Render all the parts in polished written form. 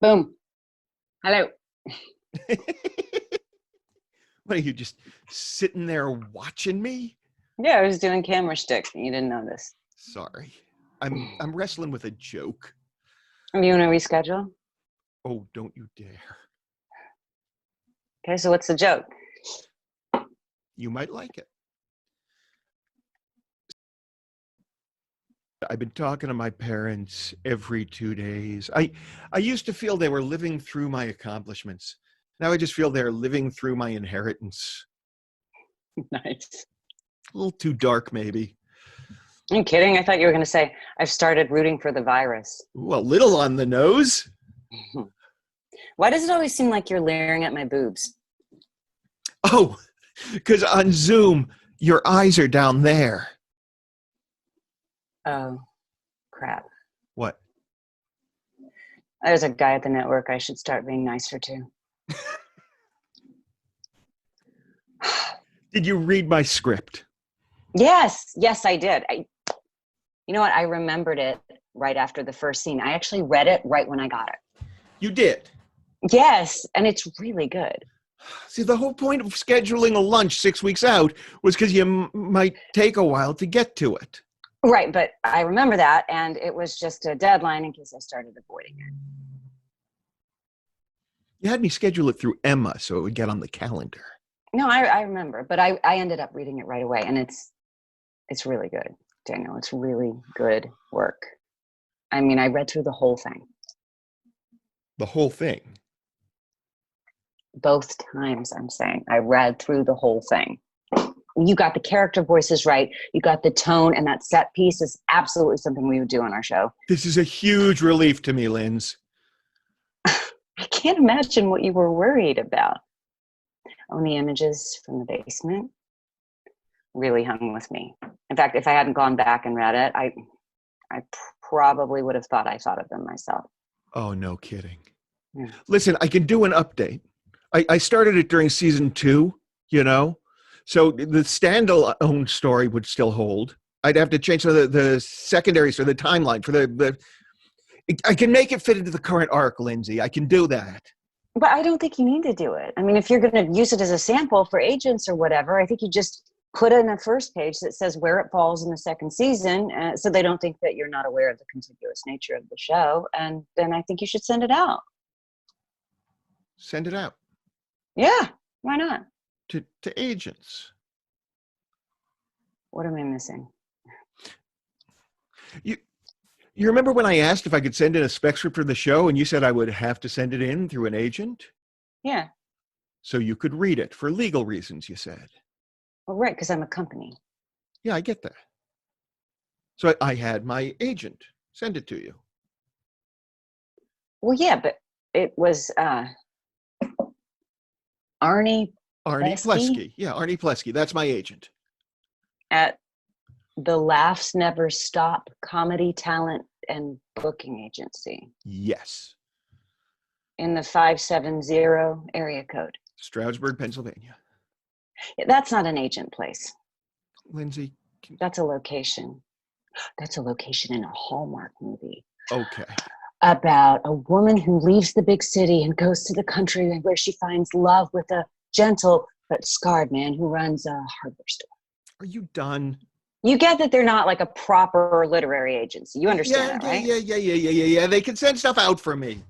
Boom. Hello. What are you, just sitting there watching me? Yeah, I was doing camera stick. You didn't notice. Sorry. I'm wrestling with a joke. You want to reschedule? Oh, don't you dare. Okay, so what's the joke? You might like it. I've been talking to my parents every 2 days. I used to feel they were living through my accomplishments. Now I just feel they're living through my inheritance. Nice. A little too dark, maybe. Are you kidding? I thought you were going to say, I've started rooting for the virus. Ooh, a little on the nose. Why does it always seem like you're leering at my boobs? Oh, because on Zoom, your eyes are down there. Oh, crap. What? There's a guy at the network I should start being nicer to. Did you read my script? Yes, I did. You know what? I remembered it right after the first scene. I actually read it right when I got it. You did? Yes, and it's really good. See, the whole point of scheduling a lunch 6 weeks out was because you might take a while to get to it. Right, but I remember that, and it was just a deadline in case I started avoiding it. You had me schedule it through Emma so it would get on the calendar. No, I remember, but I ended up reading it right away, and it's really good, Daniel. It's really good work. I mean, I read through the whole thing. The whole thing? Both times, I'm saying. I read through the whole thing. You got the character voices right. You got the tone, and that set piece is absolutely something we would do on our show. This is a huge relief to me, Linz. I can't imagine what you were worried about. Oh, the images from the basement really hung with me. In fact, if I hadn't gone back and read it, I probably would have thought I thought of them myself. Oh, no kidding. Yeah. Listen, I can do an update. I started it during season 2, you know? So the standalone story would still hold. I'd have to change the secondaries for the timeline for the I can make it fit into the current arc, Lindsay. I can do that. But I don't think you need to do it. I mean, if you're going to use it as a sample for agents or whatever, I think you just put in a first page that says where it falls in the second season, so they don't think that you're not aware of the contiguous nature of the show. And then I think you should send it out. Send it out. Yeah, why not? To agents. What am I missing? You remember when I asked if I could send in a spec script for the show and you said I would have to send it in through an agent? Yeah. So you could read it for legal reasons, you said. Well, right, because I'm a company. Yeah, I get that. So I had my agent send it to you. Well, yeah, but it was Arnie Plesky. Yeah, Arnie Plesky. That's my agent. At the Laughs Never Stop Comedy Talent and Booking Agency. Yes. In the 570 area code. Stroudsburg, Pennsylvania. Yeah, that's not an agent place. Lindsay. That's a location. That's a location in a Hallmark movie. Okay. About a woman who leaves the big city and goes to the country where she finds love with a gentle but scarred man who runs a hardware store. Are you done? You get that they're not like a proper literary agency. You understand that, right? Yeah. They can send stuff out for me.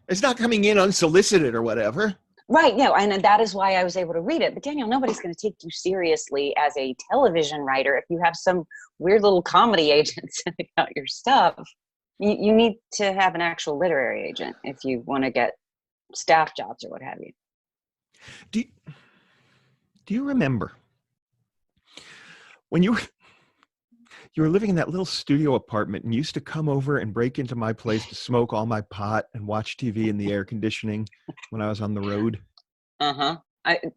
It's not coming in unsolicited or whatever. Right, no, and that is why I was able to read it. But Daniel, nobody's going to take you seriously as a television writer if you have some weird little comedy agent sending out your stuff. You need to have an actual literary agent if you want to get staff jobs or what have you. Do you remember when you were living in that little studio apartment and used to come over and break into my place to smoke all my pot and watch TV in the air conditioning when I was on the road? Uh-huh.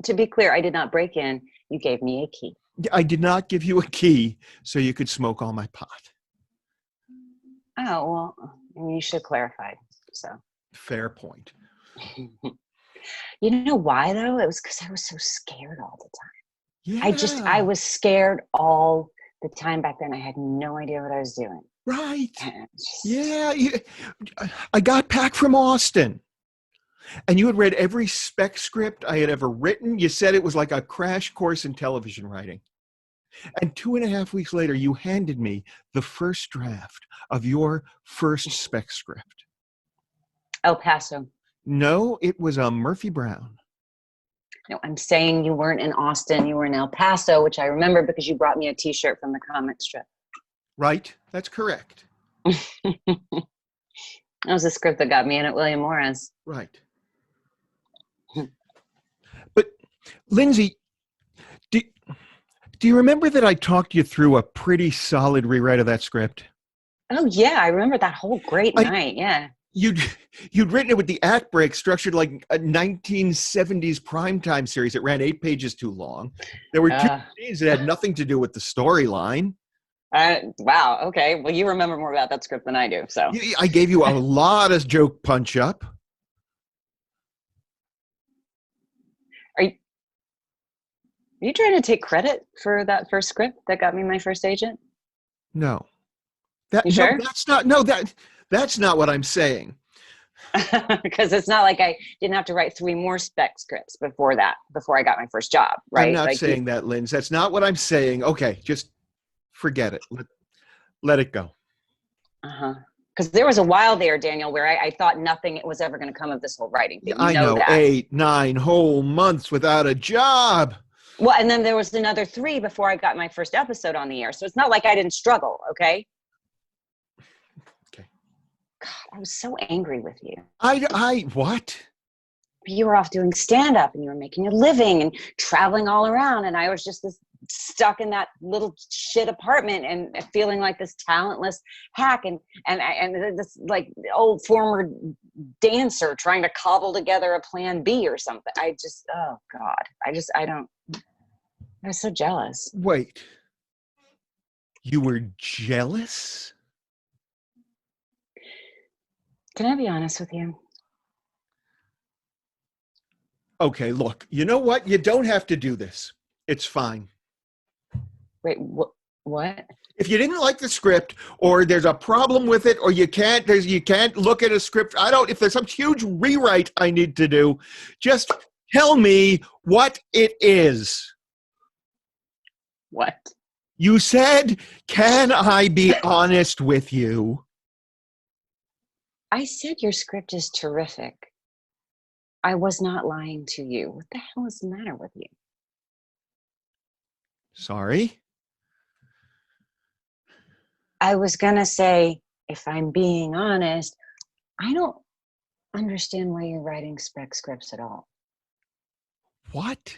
To be clear, I did not break in. You gave me a key. I did not give you a key so you could smoke all my pot. Oh, well, you should have clarified. So. Fair point. You know why, though? It was because I was so scared all the time. Yeah. I was scared all the time back then. I had no idea what I was doing. Right. Yeah. I got back from Austin. And you had read every spec script I had ever written. You said it was like a crash course in television writing. And 2.5 weeks later, you handed me the first draft of your first spec script. El Paso. No, it was a Murphy Brown. No, I'm saying you weren't in Austin. You were in El Paso, which I remember because you brought me a T-shirt from the comic strip. Right? That's correct. That was the script that got me in at William Morris. Right. But, Lindsay, do you remember that I talked you through a pretty solid rewrite of that script? Oh, yeah. I remember that whole great night. Yeah. You'd written it with the act break structured like a 1970s primetime series that ran 8 pages too long. There were 2 scenes that had nothing to do with the storyline. Wow. Okay. Well, you remember more about that script than I do. So I gave you a lot of joke punch up. Are you trying to take credit for that first script that got me my first agent? No. You sure? That's not what I'm saying. Because it's not like I didn't have to write 3 more spec scripts before I got my first job, right? I'm not saying that, Linz. That's not what I'm saying. Okay, just forget it. Let it go. Because there was a while there, Daniel, where I thought nothing was ever going to come of this whole writing thing. I know that. 8, 9 whole months without a job. Well, and then there was another 3 before I got my first episode on the air. So it's not like I didn't struggle, okay? Okay. God, I was so angry with you. What? You were off doing stand-up and you were making a living and traveling all around. And I was just stuck in that little shit apartment and feeling like this talentless hack and this like old former dancer trying to cobble together a plan B or something. Oh God, I was so jealous. Wait, you were jealous? Can I be honest with you? Okay, look, you know what? You don't have to do this. It's fine. Wait, what? If you didn't like the script, or there's a problem with it, or you can't look at a script, if there's some huge rewrite I need to do, just tell me what it is. What? You said, can I be honest with you? I said your script is terrific. I was not lying to you. What the hell is the matter with you? Sorry? I was going to say, if I'm being honest, I don't understand why you're writing spec scripts at all. What?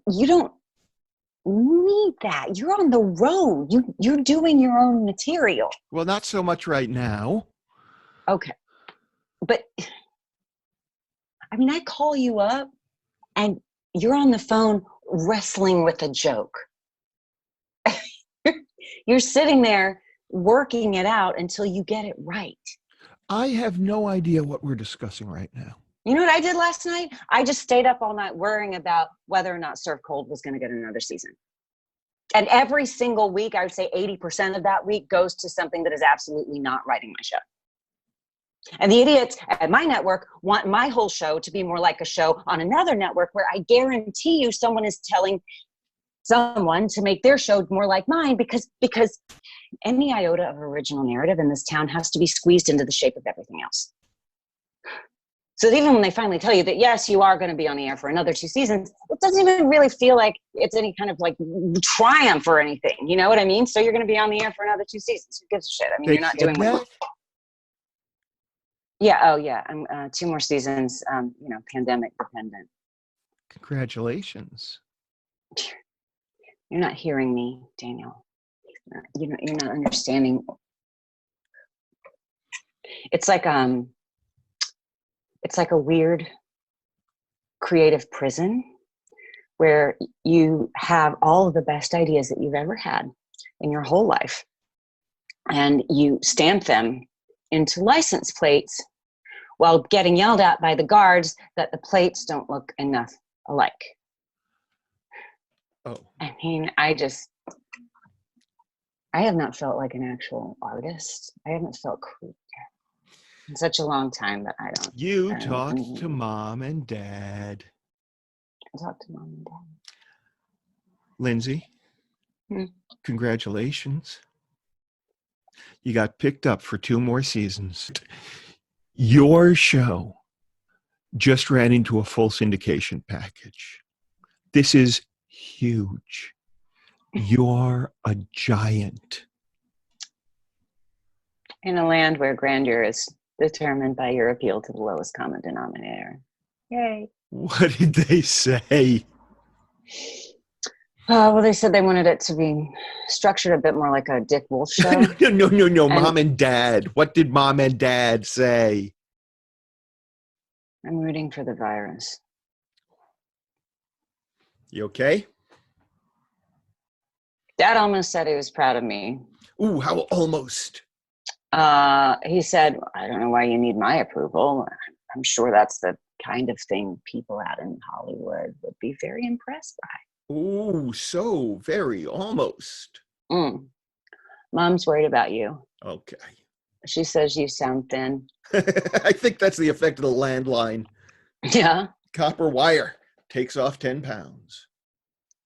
You don't need that. You're on the road. You're doing your own material. Well, not so much right now. Okay. But, I mean, I call you up and you're on the phone wrestling with a joke. You're sitting there working it out until you get it right. I have no idea what we're discussing right now. You know what I did last night? I just stayed up all night worrying about whether or not Serve Cold was going to get another season. And every single week, I would say 80% of that week goes to something that is absolutely not writing my show. And the idiots at my network want my whole show to be more like a show on another network where I guarantee you someone is telling someone to make their show more like mine because any iota of original narrative in this town has to be squeezed into the shape of everything else. So even when they finally tell you that, yes, you are going to be on the air for another 2 seasons, it doesn't even really feel like it's any kind of like triumph or anything. You know what I mean? So you're going to be on the air for another 2 seasons. Who gives a shit? I mean, you're not doing that. Yeah. Oh, yeah. I'm 2 more seasons. Pandemic dependent. Congratulations. You're not hearing me, Daniel. You're not understanding. It's like a weird creative prison where you have all of the best ideas that you've ever had in your whole life, and you stamp them into license plates while getting yelled at by the guards that the plates don't look enough alike. Oh. I mean, I I have not felt like an actual artist. I haven't felt cool in such a long time that I don't. You I talked to mom and dad. I talk to mom and dad. Lindsay, Hmm. congratulations. You got picked up for 2 more seasons. Your show just ran into a full syndication package. This is huge. You're a giant. In a land where grandeur is determined by your appeal to the lowest common denominator. Yay. What did they say? Well, they said they wanted it to be structured a bit more like a Dick Wolf show. No. And Mom and dad. What did mom and dad say? I'm rooting for the virus. You okay? Dad almost said he was proud of me. Ooh, how almost? He said, I don't know why you need my approval. I'm sure that's the kind of thing people out in Hollywood would be very impressed by. Ooh, so very almost. Mom's worried about you. Okay. She says you sound thin. I think that's the effect of the landline. Yeah. Copper wire takes off 10 pounds.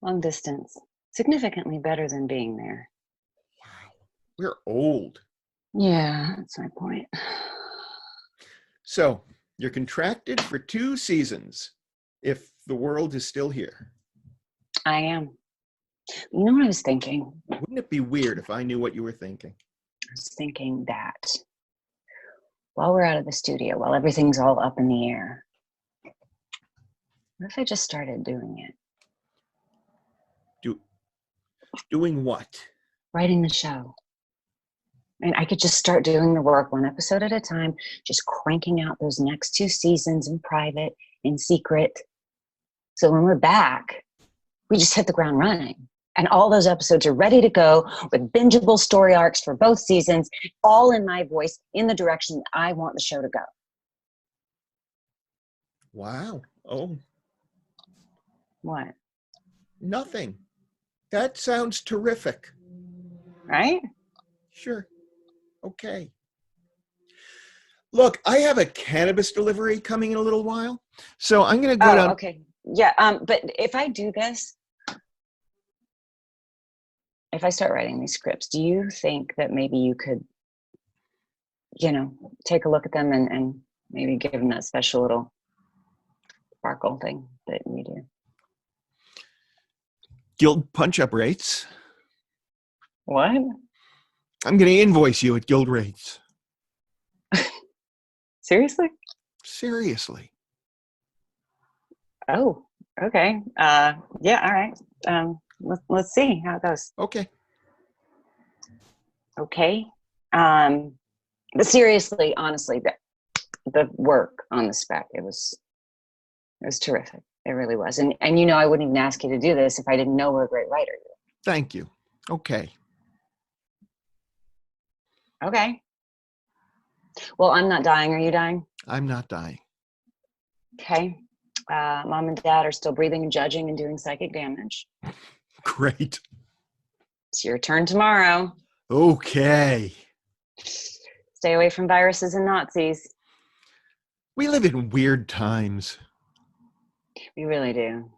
Long distance. Significantly better than being there. Wow. We're old. Yeah, that's my point. So you're contracted for 2 seasons if the world is still here. I am. You know what I was thinking? Wouldn't it be weird if I knew what you were thinking? I was thinking that while we're out of the studio, while everything's all up in the air, what if I just started doing it? Doing what? Writing the show. And I could just start doing the work 1 episode at a time, just cranking out those next 2 seasons in private, in secret. So when we're back, we just hit the ground running. And all those episodes are ready to go with bingeable story arcs for both seasons, all in my voice, in the direction I want the show to go. Wow. Oh. What? Nothing. That sounds terrific. Right? Sure. Okay. Look, I have a cannabis delivery coming in a little while, so I'm going to go down. Okay. Yeah. But if I do this, if I start writing these scripts, do you think that maybe you could, take a look at them and maybe give them that special little sparkle thing that you do? Guild punch-up rates. What? I'm going to invoice you at guild rates. Seriously? Seriously. Oh, okay. Yeah, all right. Let's see how it goes. Okay. Okay. But seriously, honestly, the work on the spec, it was terrific. It really was. And I wouldn't even ask you to do this if I didn't know what a great writer you were. Thank you. Okay. Okay. Well, I'm not dying. Are you dying? I'm not dying. Okay. Mom and dad are still breathing and judging and doing psychic damage. Great. It's your turn tomorrow. Okay. Stay away from viruses and Nazis. We live in weird times. We really do.